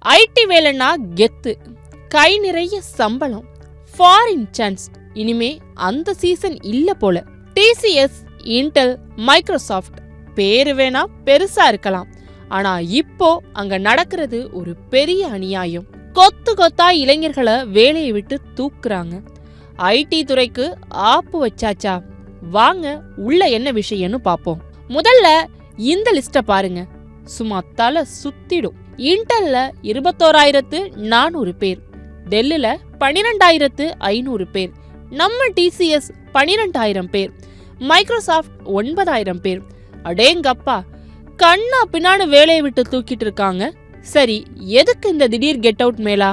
ID வேலைன்னா கெத்து, கை நிறைய சம்பளம், ஃபாரின் சான்ஸ். இனிமே அந்த சீசன் இல்ல போல. டிசிஎஸ், இன்டெல், மைக்ரோசாஃப்ட் பேரு வேணா பெருசா இருக்கலாம், ஆனா இப்போ அங்க நடக்கிறது ஒரு பெரிய அநியாயம். கொத்து கொத்தா இளைஞர்களை வேலையை விட்டு தூக்குறாங்க. ஐடி துறைக்கு ஆப்பு வச்சாச்சா? வாங்க உள்ள என்ன விஷயம்னு பாப்போம். முதல்ல இந்த லிஸ்ட பாருங்க, சும்மா தலை சுத்திடும். இன்டெல்ல 21,400 பேர், டெல்லில 12,500 பேர், நம்ம டிசிஎஸ் 12,000 பேர், மைக்ரோசாஃப்ட் 9,000 பேர். அடேங்கப்பா, கண்ணா பின்னான்னு வேலையை விட்டு தூக்கிட்டு இருக்காங்க. சரி, எதுக்கு இந்த திடீர் கெட் அவுட் மேலா?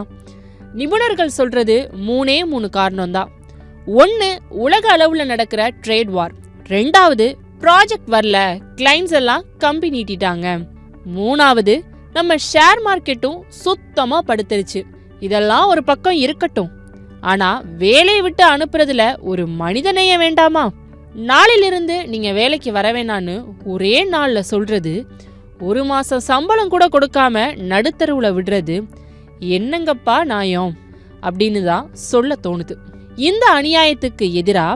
நிபுணர்கள் சொல்றது 3 காரணம் தான். ஒன்னு, உலக அளவுல நடக்கிற ட்ரேட் வார். ரெண்டாவது, ப்ராஜெக்ட் வரல, கிளைண்ட்ஸ் எல்லாம் கம்பி நீட்டிட்டாங்க. மூணாவது, நம்ம ஷேர் மார்க்கெட்டும் சுத்தமா படுத்துருச்சு. இதெல்லாம் ஒரு பக்கம் இருக்கட்டும், ஆனா வேலையை விட்டு அனுப்புறதுல ஒரு மனிதநேய வேண்டாமா? நாளிலிருந்து நீங்க வேலைக்கு வர வேணான்னு ஒரே நாள்ல சொல்றது, 1 மாசம் சம்பளம் கூட கொடுக்காம நடுத்தருவுல விடுறது, என்னங்கப்பா நியாயம் அப்படின்னு தான் சொல்ல தோணுது. இந்த அநியாயத்துக்கு எதிரா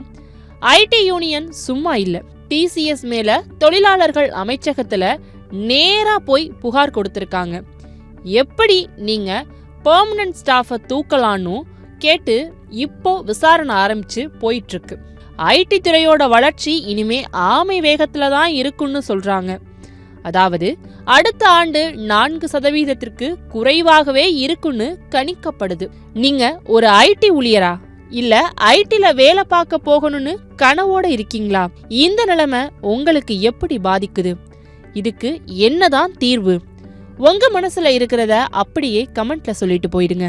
ஐடி யூனியன் சும்மா இல்ல. டிசிஎஸ் மேல தொழிலாளர்கள் அமைச்சகத்துல நேரா போய் புகார் கொடுத்திருக்காங்க. எப்படி நீங்க பெர்மனன்ட் ஸ்டாஃபை தூக்கலான்னு கேட்டு இப்போ விசாரணை ஆரம்பிச்சு போயிட்டு இருக்கு. ஐடி துறையோட வளர்ச்சி இனிமே ஆமை வேகத்துல தான் இருக்குன்னு சொல்றாங்க. அதாவது அடுத்த ஆண்டு 4% குறைவாகவே இருக்குன்னு கணிக்கப்படுது. நீங்க ஒரு ஐடி ஊழியரா இல்ல ஐடில வேலை பார்க்க போகணும்னு கனவோட இருக்கீங்களா? இந்த நிலைமை உங்களுக்கு எப்படி பாதிக்குது? இதுக்கு என்னதான் தீர்வு? உங்க மனசுல இருக்கிறத அப்படியே கமெண்ட்ல சொல்லிட்டு போயிடுங்க.